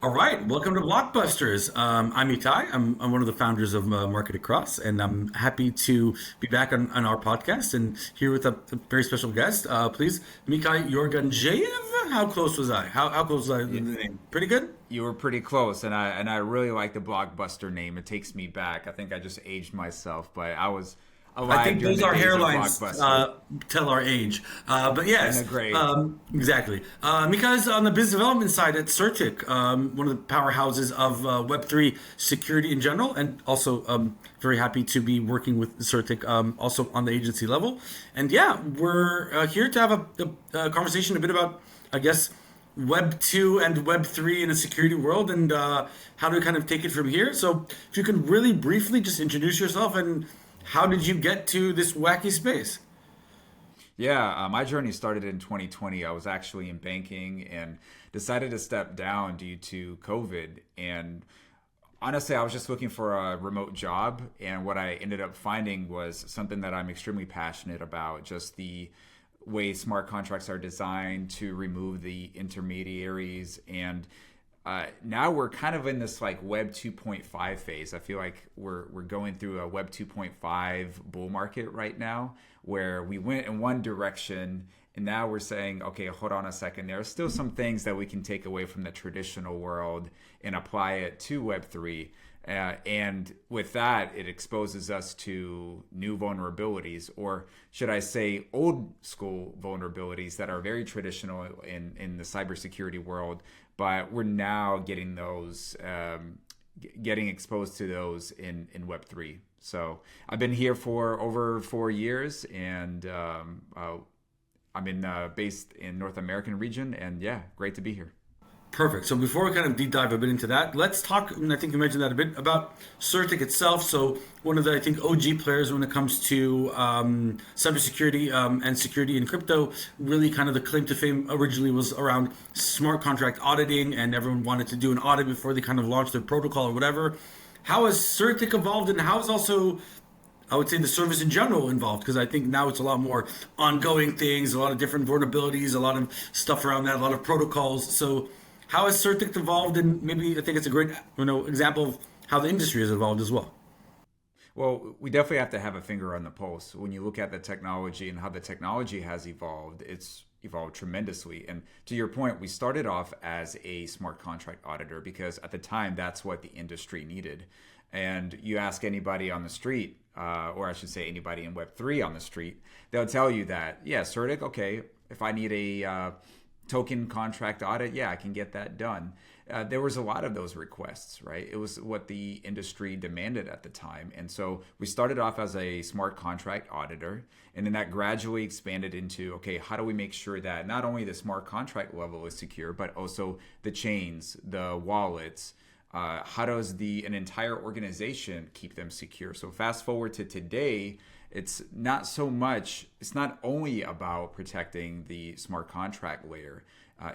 All right, welcome to Blockbusters. I'm Itai. I'm one of the founders of MarketAcross, and I'm happy to be back on our podcast and here with a very special guest. Please, Mikhail Yorgenjeev. How close was I? How close was I to the You, name? Pretty good? you were pretty close, and I really like the Blockbuster name. It takes me back. I think I just aged myself, but I was I alive think during those the are days of hairlines Blockbuster. tell our age. But And yes, a great. exactly. Mikhail's on the business development side at CertiK, one of the powerhouses of Web3 security in general, and also very happy to be working with CertiK also on the agency level. And yeah, we're here to have a conversation a bit about, I guess, Web 2 and Web 3 in a security world and how to kind of take it from here. So, if you can really briefly just introduce yourself and how did you get to this wacky space? Yeah, my journey started in 2020. I was actually in banking and decided to step down due to COVID. And honestly, I was just looking for a remote job. And what I ended up finding was something that I'm extremely passionate about, just the way smart contracts are designed to remove the intermediaries. And now we're kind of in this like Web 2.5 phase. I feel like we're going through a Web 2.5 bull market right now, where we went in one direction and now we're saying, okay, hold on a second. There are still some things that we can take away from the traditional world and apply it to Web 3. And with that, it exposes us to new vulnerabilities, or should I say, old school vulnerabilities that are very traditional in the cybersecurity world. But we're now getting those, getting exposed to those in Web 3. So I've been here for over 4 years, and I'm based in North American region, and yeah, great to be here. Perfect. So before we kind of deep dive a bit into that, let's talk, and I think you mentioned that a bit, about CertiK itself. So one of the, I think, OG players when it comes to cybersecurity and security in crypto, really kind of the claim to fame originally was around smart contract auditing, and everyone wanted to do an audit before they kind of launched their protocol or whatever. How has CertiK evolved, and how is also, I would say, the service in general involved? Because I think now it's a lot more ongoing things, a lot of different vulnerabilities, a lot of stuff around that, a lot of protocols. So how has CertiK evolved? And maybe I think it's a great, example of how the industry has evolved as well. Well, we definitely have to have a finger on the pulse. When you look at the technology and how the technology has evolved, it's evolved tremendously. And to your point, we started off as a smart contract auditor because at the time, that's what the industry needed. And you ask anybody on the street, or I should say anybody in Web3 on the street, they'll tell you that, yeah, CertiK, okay, if I need a token contract audit, yeah, I can get that done. There was a lot of those requests, right? It was what the industry demanded at the time. And so we started off as a smart contract auditor, and then that gradually expanded into, okay, how do we make sure that not only the smart contract level is secure, but also the chains, the wallets, how does an entire organization keep them secure? So fast forward to today, it's not only about protecting the smart contract layer.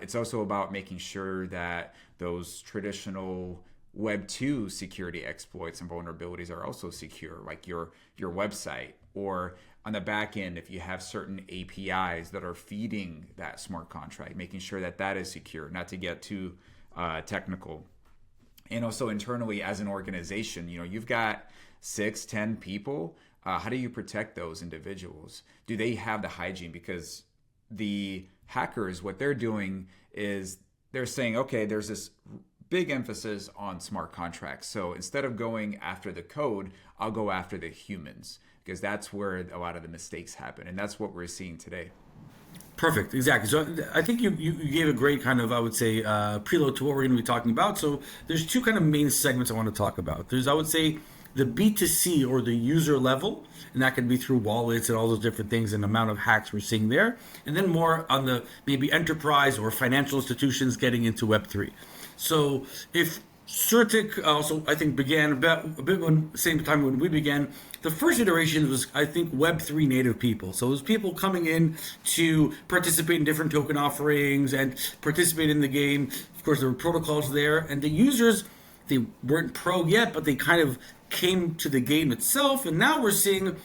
It's also about making sure that those traditional Web 2 security exploits and vulnerabilities are also secure, like your website, or on the back end, if you have certain APIs that are feeding that smart contract, making sure that that is secure, not to get too technical. And also internally as an organization, you've got 6, 10 people. How do you protect those individuals? Do they have the hygiene? Because the hackers, what they're doing is they're saying, okay, there's this big emphasis on smart contracts. So instead of going after the code, I'll go after the humans, because that's where a lot of the mistakes happen. And that's what we're seeing today. Perfect, exactly. So I think you gave a great kind of, I would say, preload to what we're going to be talking about. So there's two kind of main segments I want to talk about. There's, I would say, the B2C or the user level, and that can be through wallets and all those different things and the amount of hacks we're seeing there. And then more on the maybe enterprise or financial institutions getting into Web3. So if CertiK also, I think, began about a bit when same time when we began. The first iteration was, I think, Web3 native people. So it was people coming in to participate in different token offerings and participate in the game. Of course, there were protocols there, and the users, they weren't pro yet, but they kind of came to the game itself. And now we're seeing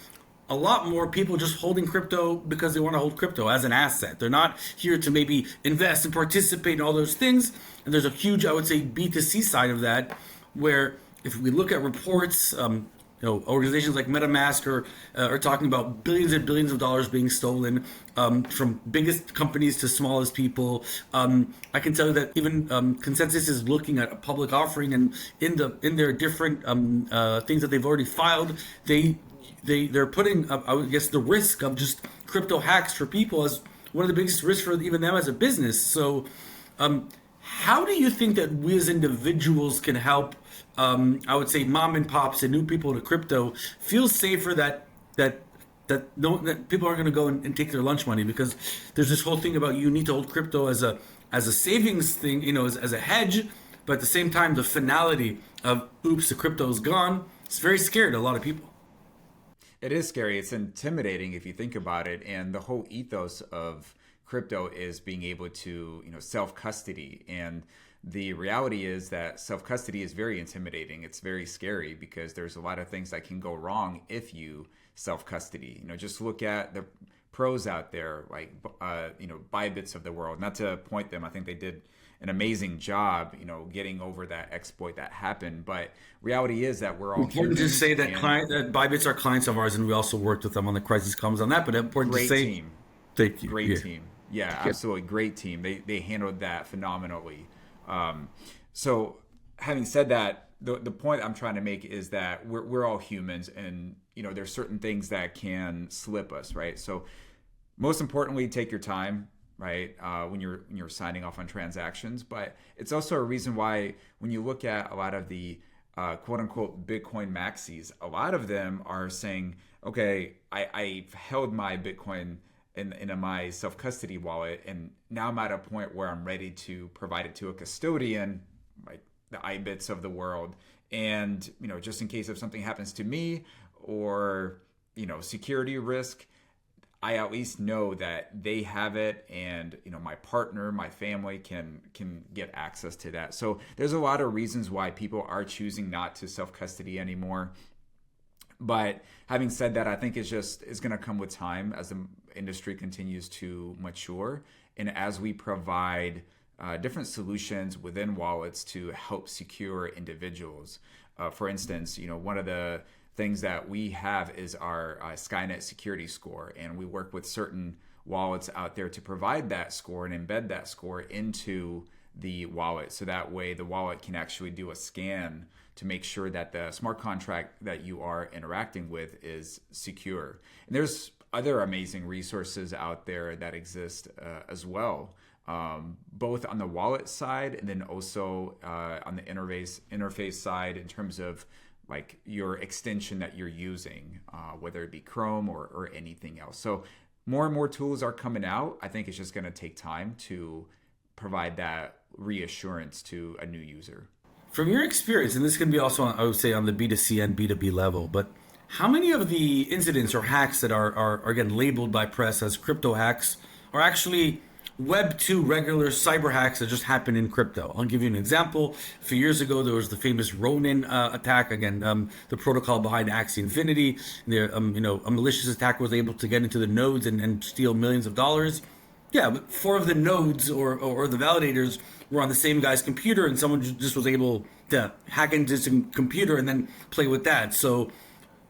a lot more people just holding crypto because they want to hold crypto as an asset. They're not here to maybe invest and participate in all those things. And there's a huge, I would say, B2C side of that, where if we look at reports, organizations like MetaMask are talking about billions and billions of dollars being stolen from biggest companies to smallest people. I can tell you that even Consensus is looking at a public offering, and in their different things that they've already filed, they're putting up, I guess, the risk of just crypto hacks for people as one of the biggest risks for even them as a business. So, how do you think that we as individuals can help? I would say mom and pops and new people to crypto feel safer that people aren't going to go and take their lunch money, because there's this whole thing about you need to hold crypto as a savings thing, as a hedge, but at the same time the finality of oops, the crypto is gone. It's very scary to a lot of people. It is scary. It's intimidating if you think about it. And the whole ethos of crypto is being able to, self-custody. And the reality is that self-custody is very intimidating. It's very scary because there's a lot of things that can go wrong if you self-custody. Just look at the pros out there, like, Bybits of the world. Not to point them, I think they did an amazing job, getting over that exploit that happened. But reality is that we're all important to say that that Bybits are clients of ours, and we also worked with them on the crisis comms on that. But important to say, team. Thank you. Great team. Yeah, absolutely. Great team. They handled that phenomenally. So having said that, the point I'm trying to make is that we're all humans, and there's certain things that can slip us, right? So most importantly, take your time, right? When you're signing off on transactions. But it's also a reason why when you look at a lot of the quote unquote Bitcoin maxis, a lot of them are saying, okay, I've held my Bitcoin in my self-custody wallet, and now I'm at a point where I'm ready to provide it to a custodian, like the iBits of the world. And, just in case if something happens to me or, security risk, I at least know that they have it, and, my partner, my family can get access to that. So there's a lot of reasons why people are choosing not to self-custody anymore. But having said that, I think it's going to come with time as the industry continues to mature, and as we provide different solutions within wallets to help secure individuals. For instance, one of the things that we have is our Skynet security score, and we work with certain wallets out there to provide that score and embed that score into the wallet, so that way the wallet can actually do a scan to make sure that the smart contract that you are interacting with is secure. And there's other amazing resources out there that exist as well, both on the wallet side and then also on the interface side in terms of like your extension that you're using, whether it be Chrome or anything else. So more and more tools are coming out. I think it's just going to take time to provide that reassurance to a new user. From your experience, and this can be also, I would say, on the B2C and B2B level, but how many of the incidents or hacks that are again labeled by press as crypto hacks are actually Web 2 regular cyber hacks that just happen in crypto? I'll give you an example. A few years ago, there was the famous Ronin attack, again, the protocol behind Axie Infinity. A malicious attacker was able to get into the nodes and steal millions of dollars. Yeah, but 4 of the nodes or the validators were on the same guy's computer, and someone just was able to hack into his computer and then play with that. So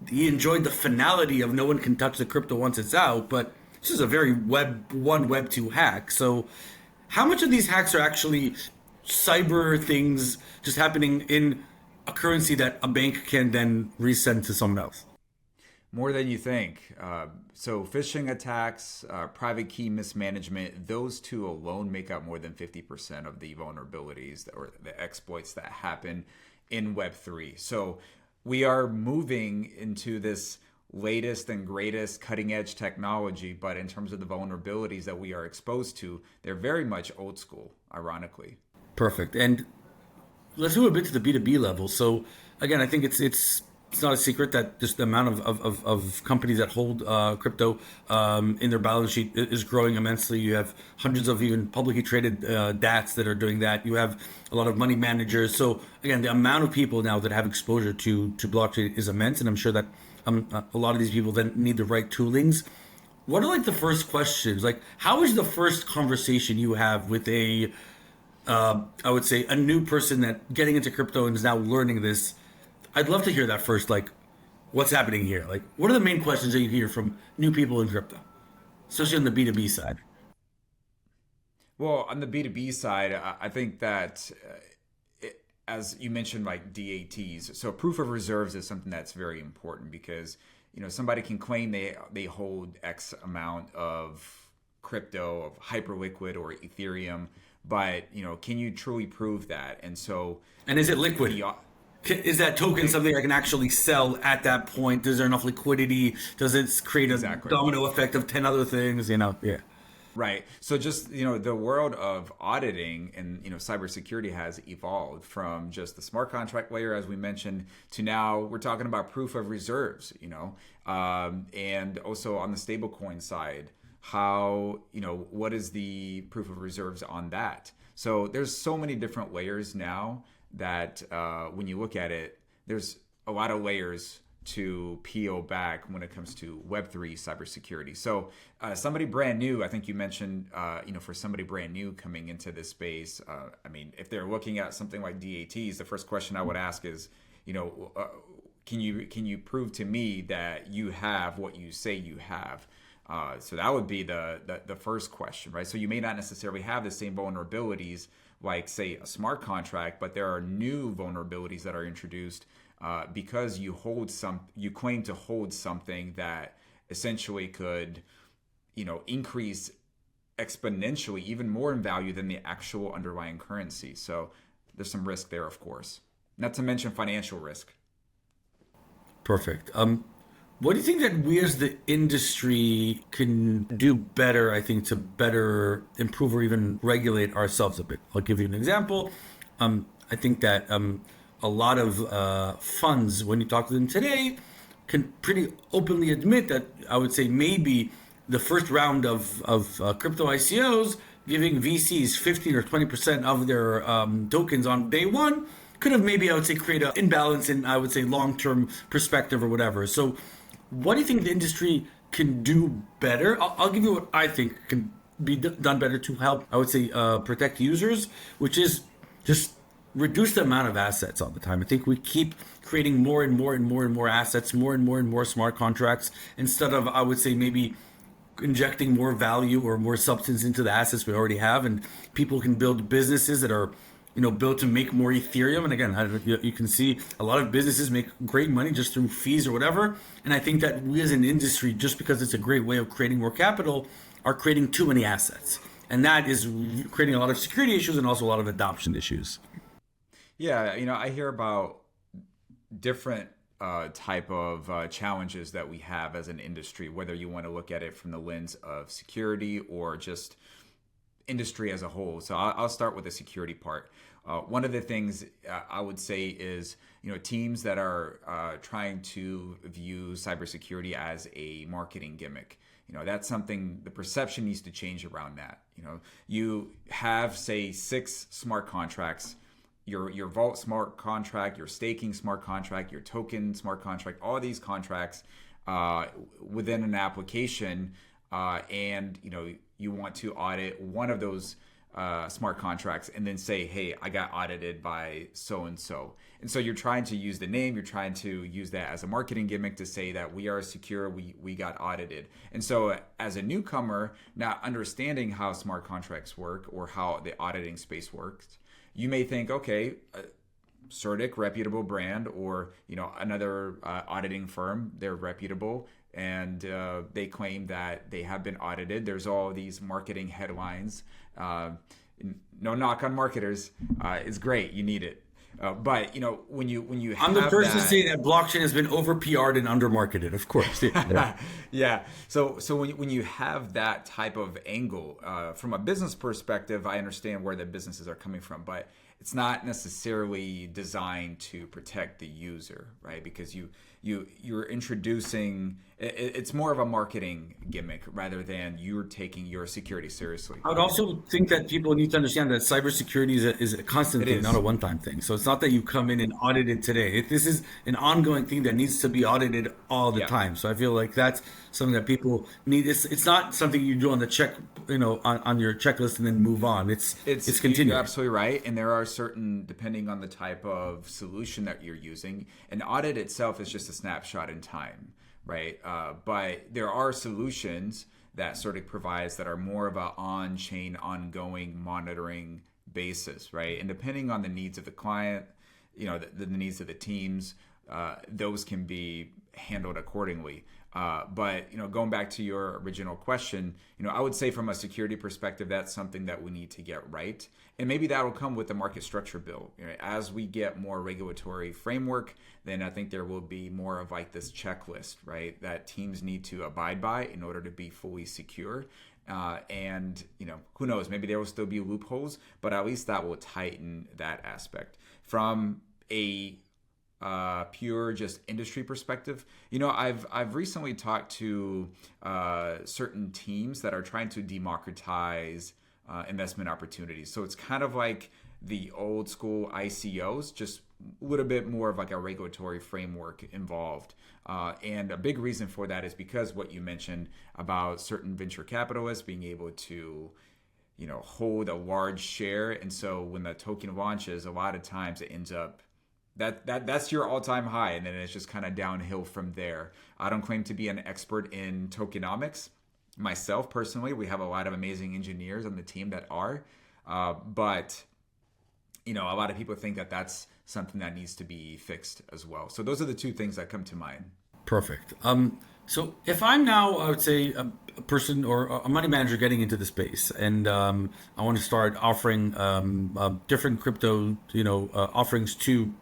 he enjoyed the finality of no one can touch the crypto once it's out, but this is a very Web 1, Web 2 hack. So how much of these hacks are actually cyber things just happening in a currency that a bank can then resend to someone else? More than you think. So phishing attacks, private key mismanagement, those two alone make up more than 50% of the vulnerabilities or the exploits that happen in Web3. So we are moving into this latest and greatest cutting edge technology, but in terms of the vulnerabilities that we are exposed to, they're very much old school, ironically. Perfect. And let's move a bit to the B2B level. So again, I think it's not a secret that just the amount of companies that hold crypto in their balance sheet is growing immensely. You have hundreds of even publicly traded DATs that are doing that. You have a lot of money managers. So again, the amount of people now that have exposure to blockchain is immense, and I'm sure that a lot of these people then need the right toolings. What are like the first questions? Like, how is the first conversation you have with I would say, a new person that getting into crypto and is now learning this? I'd love to hear that first. Like, what's happening here? Like, what are the main questions that you hear from new people in crypto, especially on the B2B side? Well, on the B2B side, I think that as you mentioned, like DATs, so proof of reserves is something that's very important because somebody can claim they hold X amount of crypto, of hyperliquid or Ethereum, but can you truly prove that? And so, And is it liquid? Is that token something I can actually sell at that point? Is there enough liquidity? Does it create a exactly. domino effect of 10 other things? Yeah. Right. So just, the world of auditing and, cybersecurity has evolved from just the smart contract layer, as we mentioned, to now we're talking about proof of reserves, and also on the stablecoin side, how, what is the proof of reserves on that? So there's so many different layers now that when you look at it, there's a lot of layers to peel back when it comes to Web3 cybersecurity. So somebody brand new, I think you mentioned, for somebody brand new coming into this space, if they're looking at something like DATs, the first question I would ask is, can you prove to me that you have what you say you have? So that would be the first question, right? So you may not necessarily have the same vulnerabilities like, say, a smart contract, but there are new vulnerabilities that are introduced because you claim to hold something that essentially could, increase exponentially, even more in value than the actual underlying currency. So there's some risk there, of course. Not to mention financial risk. Perfect. What do you think that we as the industry can do better, I think, to better improve or even regulate ourselves a bit? I'll give you an example. I think that a lot of funds, when you talk to them today, can pretty openly admit that I would say maybe the first round of crypto ICOs giving VCs 15 or 20% of their tokens on day one could have maybe, I would say, create an imbalance in, I would say, long-term perspective or whatever. So what do you think the industry can do better? I'll give you what I think can be done better to help, I would say, protect users, which is just reduce the amount of assets all the time. I think we keep creating more and more and more and more assets, more and more and more smart contracts, instead of, I would say, maybe injecting more value or more substance into the assets we already have. And people can build businesses that are built to make more Ethereum. And again, you can see a lot of businesses make great money just through fees or whatever. And I think that we as an industry, just because it's a great way of creating more capital, are creating too many assets. And that is creating a lot of security issues and also a lot of adoption issues. Yeah, I hear about different type of challenges that we have as an industry, whether you want to look at it from the lens of security or just industry as a whole. So I'll start with the security part. One of the things I would say is, teams that are trying to view cybersecurity as a marketing gimmick. That's something, the perception needs to change around that. You have, say, 6 smart contracts, your vault smart contract, your staking smart contract, your token smart contract, all these contracts within an application, and you want to audit one of those smart contracts and then say, hey, I got audited by so and so. And so you're trying to use the name, you're trying to use that as a marketing gimmick to say that we are secure, we got audited. And so as a newcomer, not understanding how smart contracts work or how the auditing space works, you may think, okay, CertiK, reputable brand, or another auditing firm, they're reputable, and they claim that they have been audited. There's all these marketing headlines. No knock on marketers, it's great, you need it. But when you have I'm the person that, to say that blockchain has been over PR'd and under marketed, of course. Yeah. yeah. So when you have that type of angle from a business perspective, I understand where the businesses are coming from, but it's not necessarily designed to protect the user, right? Because you're introducing it's more of a marketing gimmick rather than you're taking your security seriously. I would also think that people need to understand that cybersecurity is a constant It thing, not is. a one-time thing. So it's not that you come in and audit it today. This is an ongoing thing that needs to be audited all the Yeah. time. So I feel like that's something that people need. It's not something you do on the check, on your checklist and then move on. It's You're continuing. absolutely right, and there are certain, depending on the type of solution that you're using, an audit itself is just a snapshot in time, right? But there are solutions that CertiK provides that are more of a on-chain, ongoing monitoring basis, right? And depending on the needs of the client, the needs of the teams, those can be handled accordingly. But going back to your original question, I would say from a security perspective, that's something that we need to get right, and maybe that'll come with the market structure bill. As we get more regulatory framework, then I think there will be more of like this checklist, right, that teams need to abide by in order to be fully secure. And who knows? Maybe there will still be loopholes, but at least that will tighten that aspect. From a pure just industry perspective, I've recently talked to certain teams that are trying to democratize investment opportunities. So it's kind of like the old school ICOs, just a little bit more of like a regulatory framework involved. And a big reason for that is because what you mentioned about certain venture capitalists being able to hold a large share. And so when the token launches, a lot of times it ends up that's your all-time high, and then it's just kind of downhill from there. I don't claim to be an expert in tokenomics myself personally. We have a lot of amazing engineers on the team that are, but a lot of people think that that's something that needs to be fixed as well. So those are the two things that come to mind. Perfect. So if I'm now, I would say, a person or a money manager getting into the space, and I want to start offering different crypto, offerings to,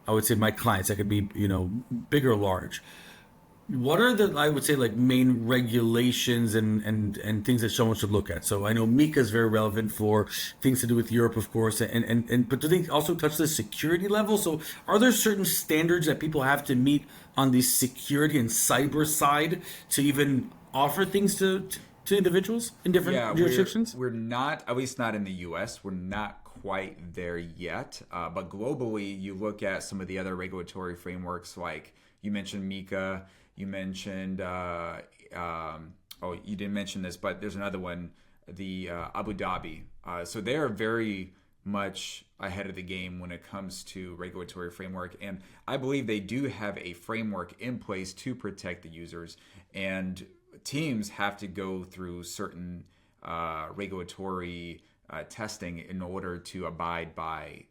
I would say, my clients that could be, big or large. What are the, I would say, like main regulations and things that someone should look at? So I know Mika is very relevant for things to do with Europe, of course, and but do they also touch the security level? So are there certain standards that people have to meet on the security and cyber side to even offer things to individuals in different jurisdictions? We're not, at least not in the US, we're not quite there yet. But globally, you look at some of the other regulatory frameworks, like you mentioned Mika, you mentioned, you didn't mention this, but there's another one, the Abu Dhabi. So they are very much ahead of the game when it comes to regulatory framework. And I believe they do have a framework in place to protect the users. And teams have to go through certain regulatory testing in order to abide by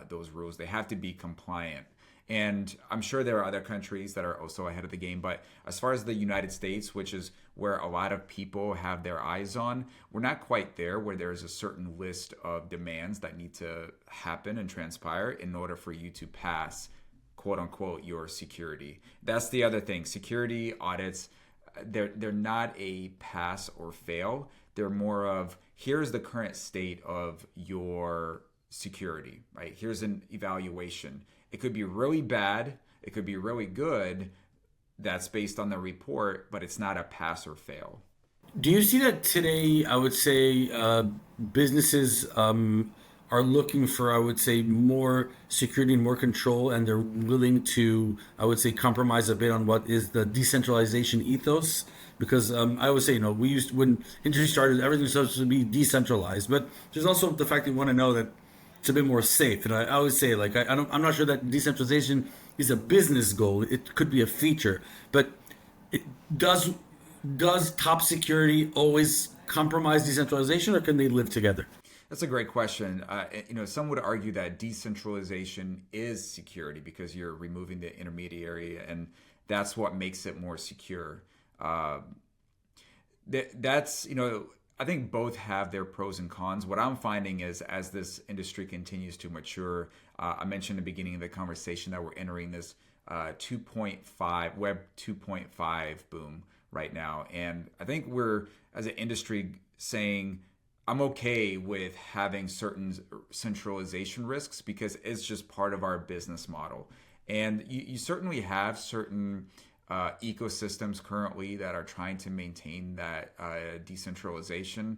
those rules. They have to be compliant. And I'm sure there are other countries that are also ahead of the game. But as far as the United States, which is where a lot of people have their eyes on, we're not quite there where there's a certain list of demands that need to happen and transpire in order for you to pass, quote unquote, your security. That's the other thing. Security audits, they're not a pass or fail. They're more of, here's the current state of your security, right? Here's an evaluation. It could be really bad. It could be really good. That's based on the report, but it's not a pass or fail. Do you see that today? I would say businesses are looking for, I would say, more security and more control, and they're willing to, I would say, compromise a bit on what is the decentralization ethos. Because I always say, when industry started, everything was supposed to be decentralized, but there's also the fact that you want to know that it's a bit more safe. And I always say, like, I'm not sure that decentralization is a business goal. It could be a feature, but it does top security always compromise decentralization, or can they live together? That's a great question. Some would argue that decentralization is security because you're removing the intermediary, and that's what makes it more secure. I think both have their pros and cons. What I'm finding is, as this industry continues to mature, I mentioned in the beginning of the conversation that we're entering this 2.5 Web 2.5 boom right now, and I think we're, as an industry, saying I'm okay with having certain centralization risks because it's just part of our business model. And you certainly have certain ecosystems currently that are trying to maintain that decentralization,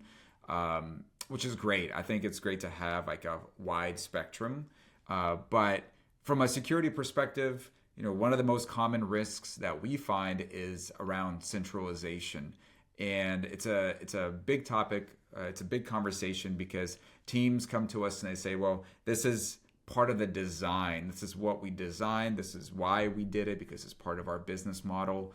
which is great. I think it's great to have like a wide spectrum. But from a security perspective, one of the most common risks that we find is around centralization. And it's a big topic. It's a big conversation because teams come to us and they say, well, this is part of the design. This is what we designed. This is why we did it, because it's part of our business model.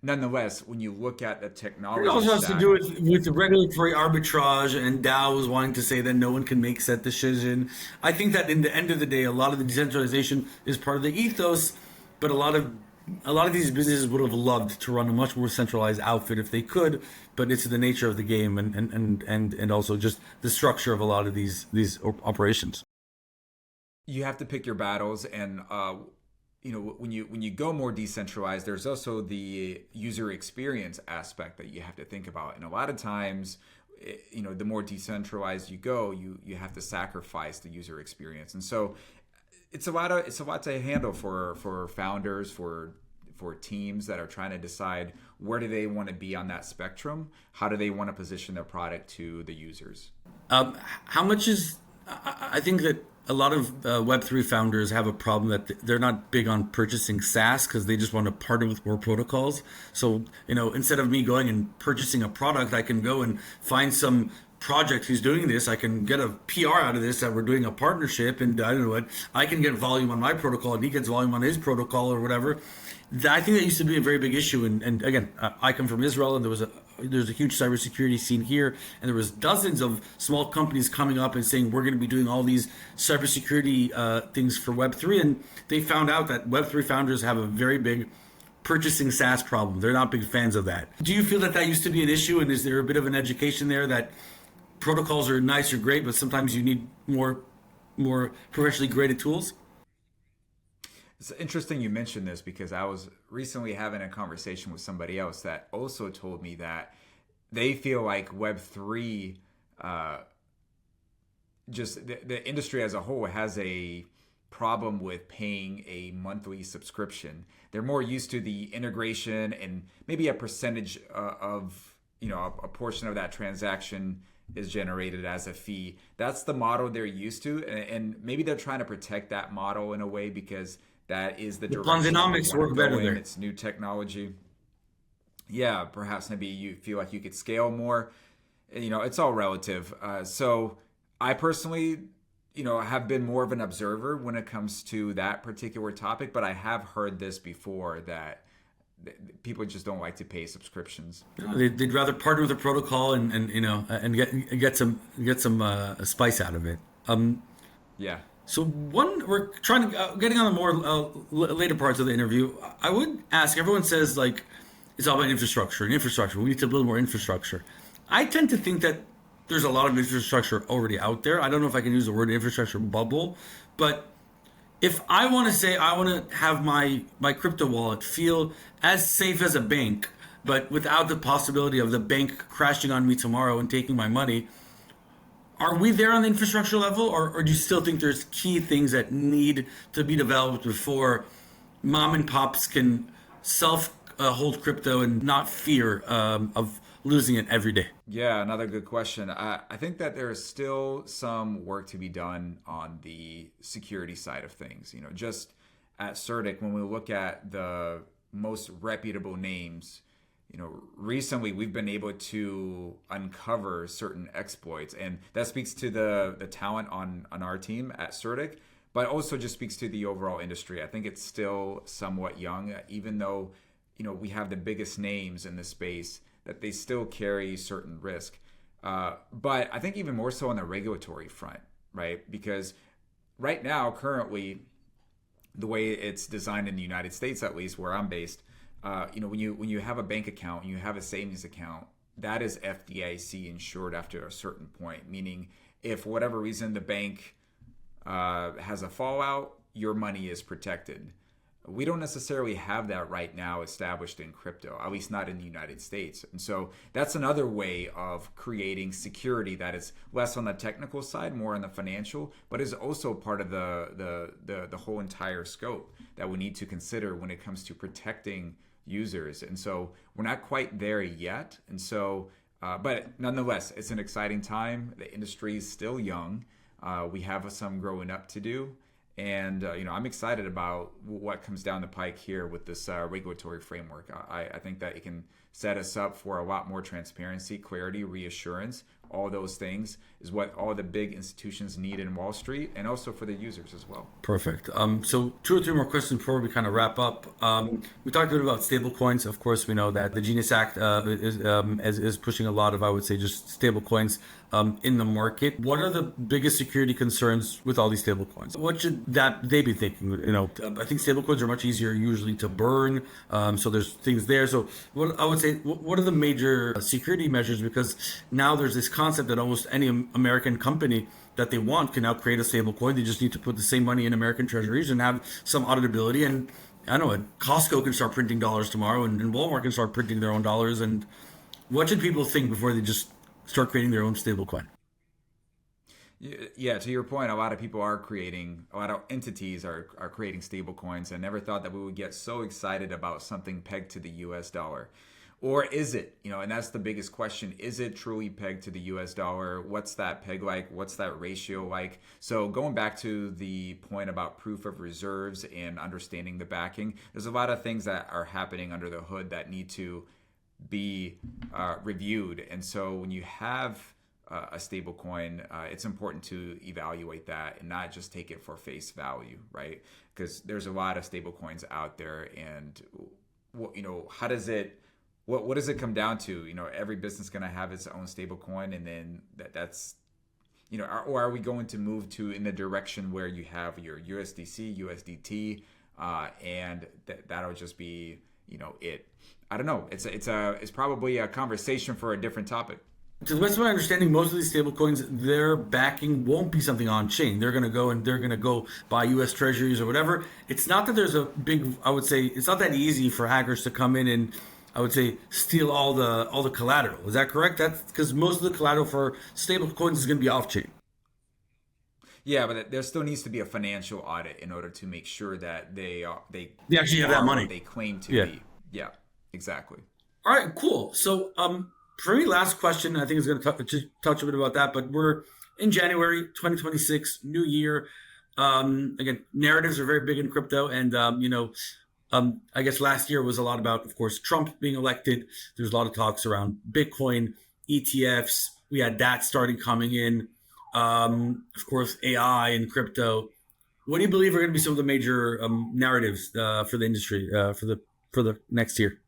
Nonetheless, when you look at the technology, it also has to do with the regulatory arbitrage, and Dow was wanting to say that no one can make that decision. I think that in the end of the day, a lot of the decentralization is part of the ethos, but a lot of these businesses would have loved to run a much more centralized outfit if they could, but it's the nature of the game and also just the structure of a lot of these operations. You have to pick your battles, and when you go more decentralized, there's also the user experience aspect that you have to think about. And a lot of times, the more decentralized you go, you have to sacrifice the user experience. And so it's a lot to handle for founders, for teams that are trying to decide where do they want to be on that spectrum, how do they want to position their product to the users. How much is I think that a lot of Web3 founders have a problem that they're not big on purchasing SaaS because they just want to partner with more protocols. So, instead of me going and purchasing a product, I can go and find some project who's doing this. I can get a PR out of this that we're doing a partnership, and I don't know what, I can get volume on my protocol and he gets volume on his protocol or whatever. I think that used to be a very big issue. And again, I come from Israel, and there's a huge cybersecurity scene here, and there was dozens of small companies coming up and saying we're going to be doing all these cybersecurity things for Web3, and they found out that Web3 founders have a very big purchasing SaaS problem. They're not big fans of that. Do you feel that used to be an issue, and is there a bit of an education there that protocols are nice or great, but sometimes you need more professionally graded tools? It's interesting you mentioned this because I was recently having a conversation with somebody else that also told me that they feel like Web3, just the industry as a whole has a problem with paying a monthly subscription. They're more used to the integration and maybe a percentage of, a portion of that transaction is generated as a fee. That's the model they're used to. And maybe they're trying to protect that model in a way because that is the direction. Planzonomics work better there. It's new technology. Yeah, perhaps maybe you feel like you could scale more. It's all relative. So I personally, have been more of an observer when it comes to that particular topic, but I have heard this before that people just don't like to pay subscriptions. They'd rather partner with a protocol and get some spice out of it. Yeah. So we're trying to getting on the more later parts of the interview. I would ask. Everyone says like it's all about infrastructure and infrastructure. We need to build more infrastructure. I tend to think that there's a lot of infrastructure already out there. I don't know if I can use the word infrastructure bubble, but if I want to say I want to have my crypto wallet feel as safe as a bank, but without the possibility of the bank crashing on me tomorrow and taking my money, are we there on the infrastructure level, or do you still think there's key things that need to be developed before mom and pops can hold crypto and not fear of losing it every day? Yeah, another good question. I think that there is still some work to be done on the security side of things. Just at CertiK, when we look at the most reputable names, recently we've been able to uncover certain exploits, and that speaks to the talent on our team at CertiK, but also just speaks to the overall industry. I think it's still somewhat young, even though we have the biggest names in the space, that they still carry certain risk. But I think even more so on the regulatory front, right? Because right now, currently, the way it's designed in the United States, at least where I'm based, when you have a bank account, you have a savings account, that is FDIC insured after a certain point. Meaning, if for whatever reason the bank has a fallout, your money is protected. we don't necessarily have that right now established in crypto, at least not in the United States. And so that's another way of creating security that is less on the technical side, more on the financial, but is also part of the whole entire scope that we need to consider when it comes to protecting users. And so we're not quite there yet. And so, but nonetheless, it's an exciting time. The industry is still young. We have some growing up to do. And I'm excited about what comes down the pike here with this regulatory framework. I think that it can set us up for a lot more transparency, clarity, reassurance. All those things is what all the big institutions need in Wall Street, and also for the users as well. Perfect. So 2 or 3 more questions before we kind of wrap up. We talked a bit about stable coins. Of course, we know that the Genius Act is pushing a lot of, I would say, just stable coins in the market. What are the biggest security concerns with all these stable coins? What should they be thinking? I think stable coins are much easier usually to burn. So there's things there. So what I would say, what are the major security measures? Because now there's this concept that almost any American company that they want can now create a stable coin. They just need to put the same money in American treasuries and have some auditability. And I don't know, Costco can start printing dollars tomorrow, and Walmart can start printing their own dollars. And what should people think before they just start creating their own stable coin? Yeah, to your point, a lot of entities are creating stable coins. I never thought that we would get so excited about something pegged to the US dollar. Or is it? And that's the biggest question. Is it truly pegged to the US dollar? What's that peg like? What's that ratio like? So going back to the point about proof of reserves and understanding the backing, there's a lot of things that are happening under the hood that need to be reviewed. And so when you have a stable coin, it's important to evaluate that and not just take it for face value, right? Because there's a lot of stable coins out there, and how does it? What does it come down to? Every business is going to have its own stable coin, and then that's, or are we going to move in the direction where you have your USDC, USDT, and that'll just be, it. I don't know. It's probably a conversation for a different topic. To the best of my understanding, most of these stable coins, their backing won't be something on chain. They're going to go buy U.S. treasuries or whatever. It's not that there's a big, I would say, it's not that easy for hackers to come in and, I would say, steal all the collateral. Is that correct? That's because most of the collateral for stable coins is going to be off chain. Yeah, but there still needs to be a financial audit in order to make sure that they actually have that money they claim to be. Yeah, exactly. All right, cool. So for me, last question, I think is going to touch a bit about that, but we're in January 2026, new year. Again, narratives are very big in crypto, and I guess last year was a lot about, of course, Trump being elected. There's a lot of talks around Bitcoin, ETFs. We had that starting coming in. Of course, AI and crypto. What do you believe are going to be some of the major narratives for the industry for the next year?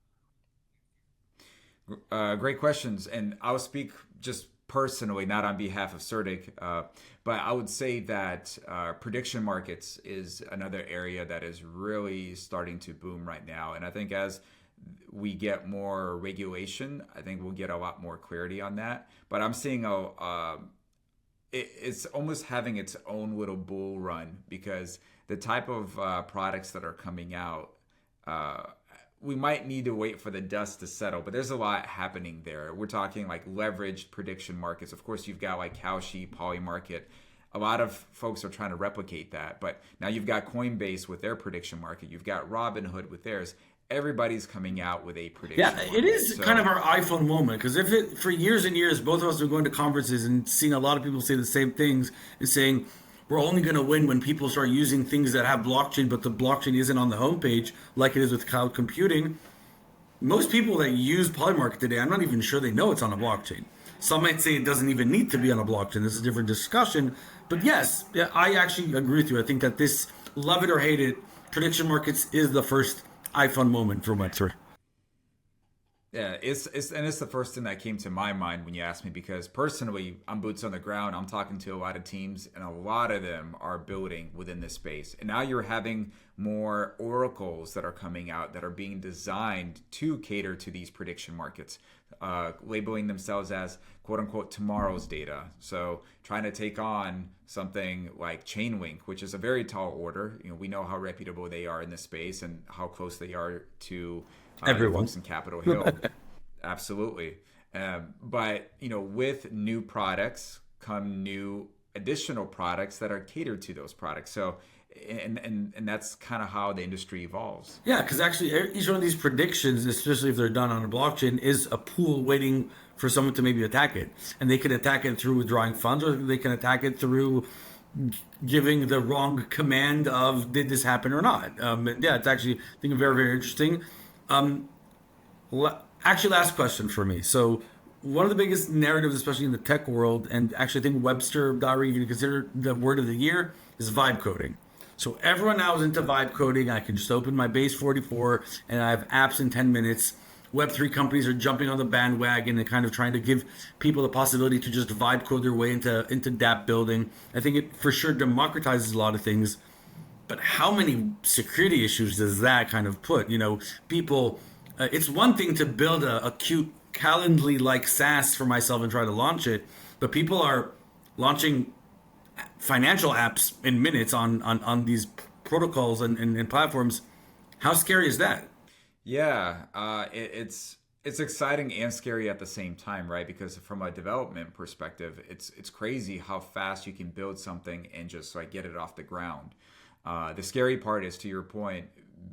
Great questions, and I'll speak just personally, not on behalf of CertiK, but I would say that prediction markets is another area that is really starting to boom right now. And I think as we get more regulation, I think we'll get a lot more clarity on that. But I'm seeing it's almost having its own little bull run, because the type of products that are coming out, we might need to wait for the dust to settle, but there's a lot happening there. We're talking like leveraged prediction markets. Of course, you've got like Kalshi, Polymarket. A lot of folks are trying to replicate that, but now you've got Coinbase with their prediction market. You've got Robinhood with theirs. Everybody's coming out with a prediction market. It is kind of our iPhone moment, because for years and years, both of us have been going to conferences and seeing a lot of people say the same things, and saying, we're only going to win when people start using things that have blockchain, but the blockchain isn't on the homepage like it is with cloud computing. Most people that use Polymarket today, I'm not even sure they know it's on a blockchain. Some might say it doesn't even need to be on a blockchain. This is a different discussion. But yes, I actually agree with you. I think that this, love it or hate it, prediction markets is the first iPhone moment for Webster. Yeah, it's the first thing that came to my mind when you asked me, because personally, I'm boots on the ground. I'm talking to a lot of teams, and a lot of them are building within this space. And now you're having more oracles that are coming out that are being designed to cater to these prediction markets, labeling themselves as quote unquote tomorrow's data. So trying to take on something like Chainlink, which is a very tall order. We know how reputable they are in this space and how close they are to everyone folks in Capitol Hill. Absolutely. But with new products come new additional products that are catered to those products. So and that's kind of how the industry evolves. Yeah, because actually each one of these predictions, especially if they're done on a blockchain, is a pool waiting for someone to maybe attack it. And they can attack it through withdrawing funds, or they can attack it through giving the wrong command of did this happen or not. Yeah, it's actually, I think, very, very interesting. Actually, last question for me. So one of the biggest narratives, especially in the tech world, and actually I think Webster.org even consider the word of the year, is vibe coding. So everyone now is into vibe coding. I can just open my base 44 and I have apps in 10 minutes. Web3 companies are jumping on the bandwagon and kind of trying to give people the possibility to just vibe code their way into dApp building. I think it for sure democratizes a lot of things. But how many security issues does that kind of put? People, it's one thing to build a cute Calendly-like SaaS for myself and try to launch it, but people are launching financial apps in minutes on these protocols and platforms. How scary is that? Yeah, it's exciting and scary at the same time, right? Because from a development perspective, it's crazy how fast you can build something and just like get it off the ground. The scary part is, to your point,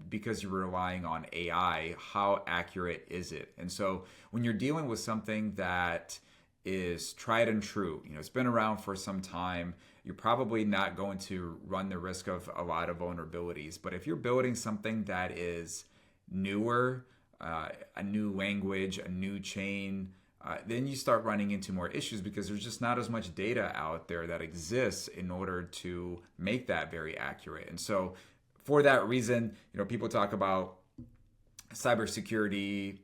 because you're relying on AI, how accurate is it? And so when you're dealing with something that is tried and true, it's been around for some time, you're probably not going to run the risk of a lot of vulnerabilities. But if you're building something that is newer, a new language, a new chain, then you start running into more issues because there's just not as much data out there that exists in order to make that very accurate. And so for that reason, people talk about cybersecurity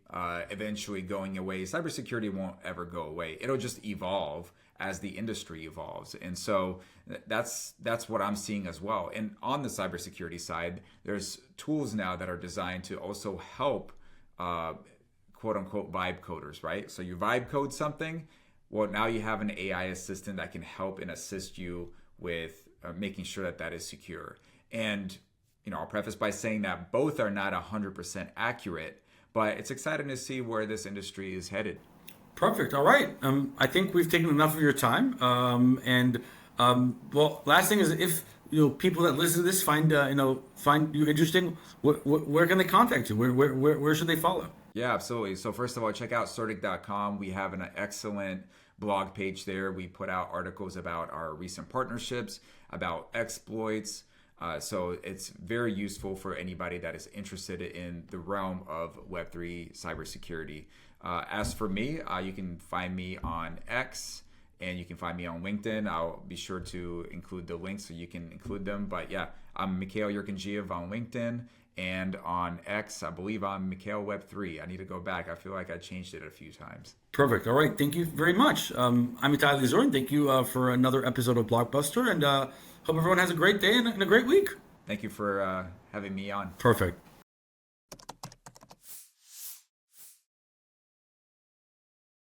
eventually going away. Cybersecurity won't ever go away. It'll just evolve as the industry evolves. And so that's what I'm seeing as well. And on the cybersecurity side, there's tools now that are designed to also help quote unquote vibe coders, right? So you vibe code something. Well, now you have an AI assistant that can help and assist you with making sure that that is secure. And I'll preface by saying that both are not 100% accurate, but it's exciting to see where this industry is headed. Perfect. All right. I think we've taken enough of your time. Well, last thing is, if people that listen to this find you interesting, where can they contact you? Where should they follow? Yeah, absolutely. So first of all, check out CertiK.com. We have an excellent blog page there. We put out articles about our recent partnerships, about exploits. So it's very useful for anybody that is interested in the realm of Web3 cybersecurity. As for me, you can find me on X and you can find me on LinkedIn. I'll be sure to include the links so you can include them. But yeah, I'm Mikhail Yorgenjeev on LinkedIn, and on X, I believe I'm Mikhail Web3. I need to go back. I feel like I changed it a few times. Perfect. All right. Thank you very much. I'm Itai Elizur, and thank you for another episode of Blockbuster. And hope everyone has a great day and a great week. Thank you for having me on. Perfect.